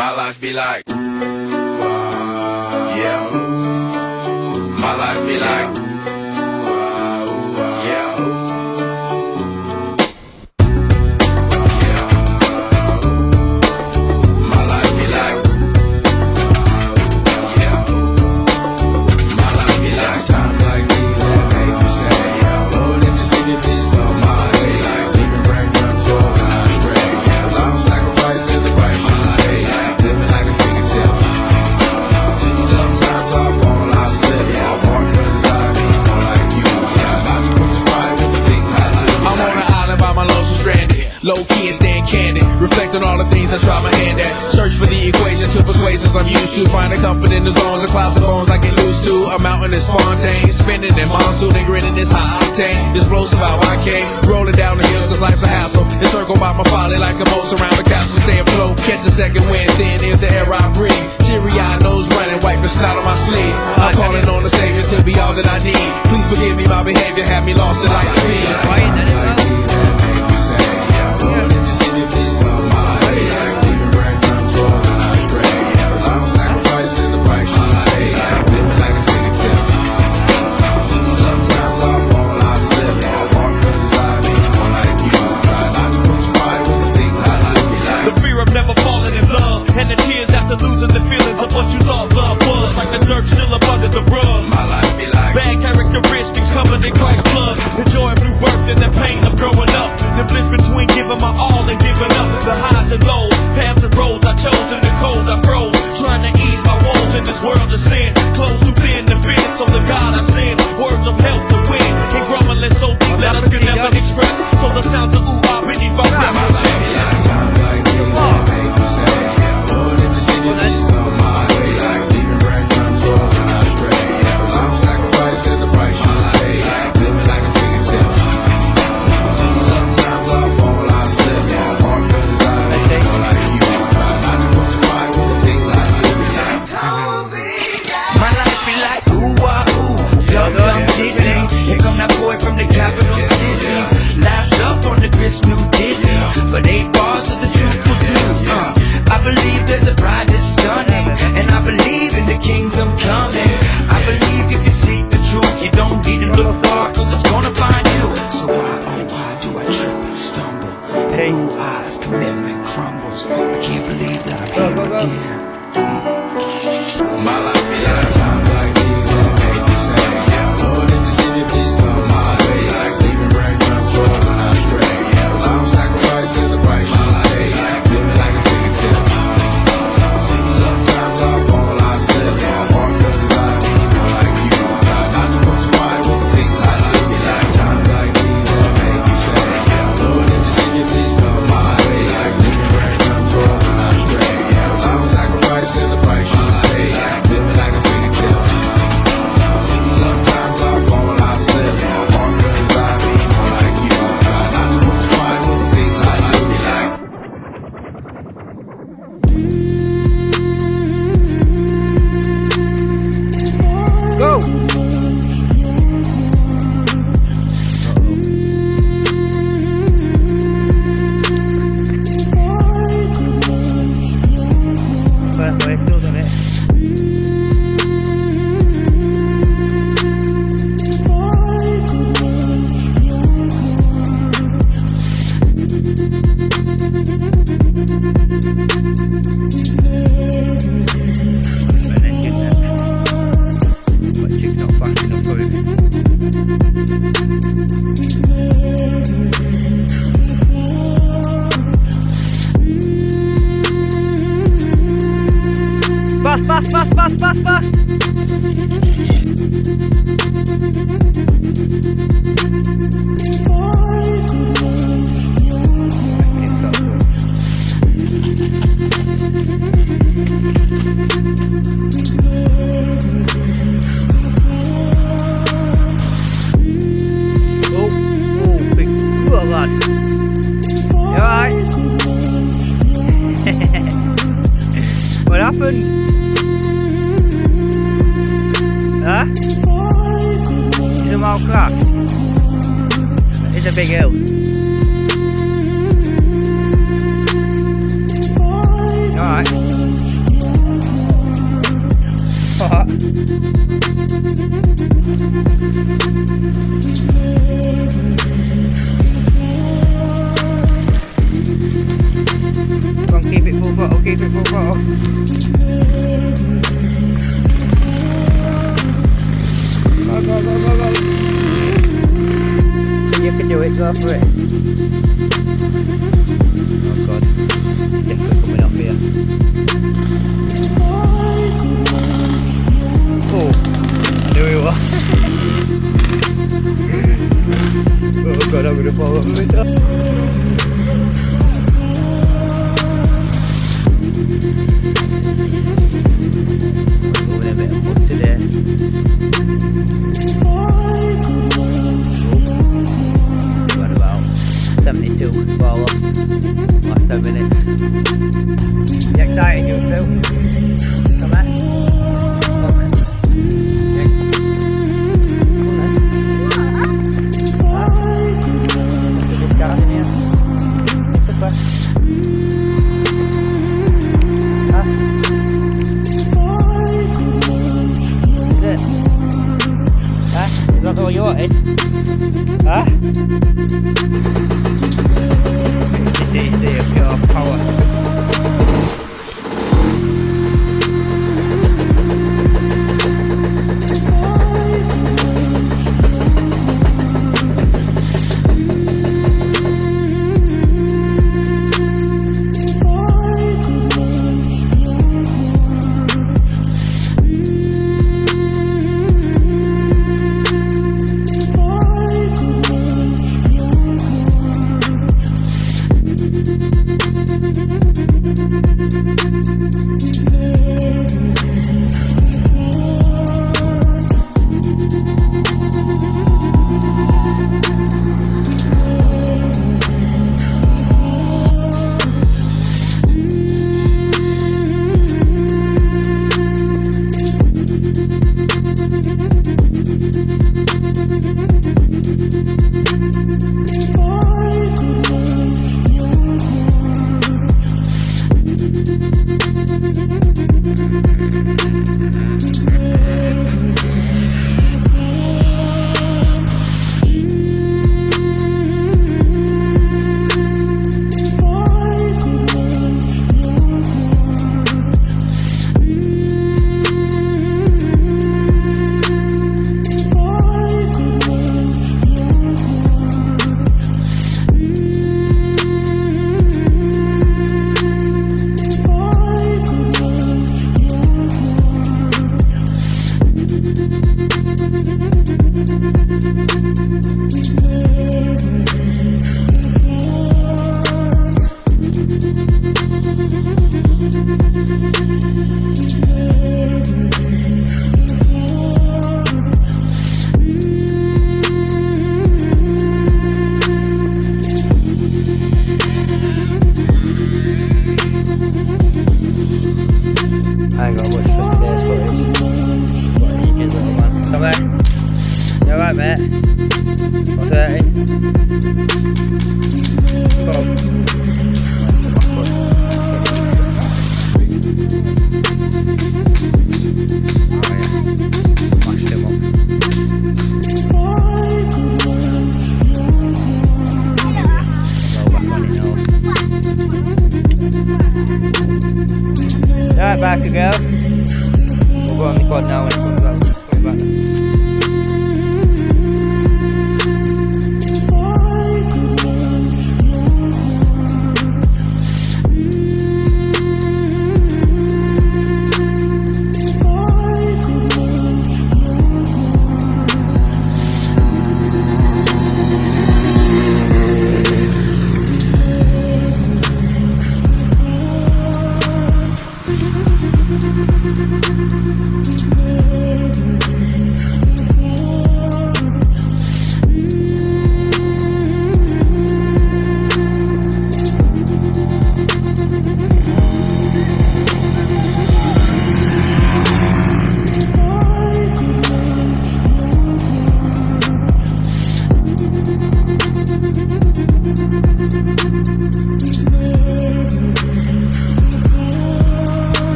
My life be like, yeah. My life be like, yeah. My life be like, yeah. My life be like times like these that make me say, yeah. Lord, if you see the bitch come my way, like leaving brain control when I stray, yeah. Long sacrifice in the right my life, like living like a fingertip. Sometimes I fall, I slip, yeah. I walk for the time, more like you. Yeah, I be crucified with the things I do. I'm on an island by my lonesome stranded, low key and staying candid, reflect on all the things I try my hand at. Search for the equation to persuasions I'm used to, finding comfort in the zones, the clouds and bones I get loose to. A mountain is Fontaine, spinning in monsoon and grinning is high octane. Explosive how I came, rolling down the hills cause life's a hassle. Encircled by my folly like a moat around the castle. Stay afloat, catch a second wind, thin is the air I breathe. Teary-eyed nose running, wipe the snot on my sleeve. I'm calling on the Savior to be all that I need. Please forgive me, my behavior had me lost in light speed. And the tears after losing the feelings of what you thought love was, like the dirt still up under the rug. My life be like bad characteristics covered in Christ's blood. The joy of new birth and the pain of growing up. The bliss between giving my all and giving up. The highs and lows, paths and roads I chose in the cold I froze. Trying to ease my woes in this world of sin. Close too thin to fit, so the God I send. Words of help to win. And grumbling so deep that us could never express. So the sounds of ooh ah beneath my breath. Please come my way, like leaving brain control when I stray. Yeah, long sacrifice in the price you pay, like living like a fingertip. Sometimes I fall, I slip, yeah. Hard feelings I make, more like you. Try not to crucify with the things I do. My life be like ooh ah ooh, dumb gitty. Here come that boy from the capital cities. Last up on the grist, new ditty, but 8 bars of the truth will do. I believe there's a bride that's stunning, and I believe in the kingdom coming. I believe if you seek the truth, you don't need to look far, cause it's gonna find you. So why, oh why do I trip and stumble? Blue eyes, commitment crumbles. I can't believe that I'm here again. My life be like times like these that make me say, yeah. Lord, if you see me, please come my way, like leaving brain control when I stray. Yeah, long sacrifice in the price you pay, like living like a fingertip. Sometimes I fall, I slip, yeah. Hard feelings I need, more like you. Try not to crucify with the things I do. Be like times like these that make me say, yeah. Lord, if you see me, please come my way, like leaving brain control when I stray. Yeah, long sacrifice in the price you pay, like living like a fingertip. Sometimes I fall, I slip, yeah. Hard feelings I need, more like you. Try not to crucify with the things I do. Be like Go! First way, still done it. Fast! Big cool lad. You alright? What happened? Huh? Is hem al crashed? It's a big hill. Alright. Come on, keep it full throttle, keep it full throttle. Go, go, go, go, go. You can do it, go for it. Oh god, definitely coming off here. Oh, I knew it was. Oh god, I'm gonna fall off of it. Moving a bit of foot today. Got about 72 ball off. Last 10 minutes. You excited, you two? Come on. Look. Yeah. Come on then. There's a good car in here. Good one. Is that all you wanted? Huh? See of pure power. I ain't got much for today's footage. What are you kids, little man? Come there. You alright, mate? What's that? Come. Mashed him up. Right, back again. We'll go on the quad now when it comes back.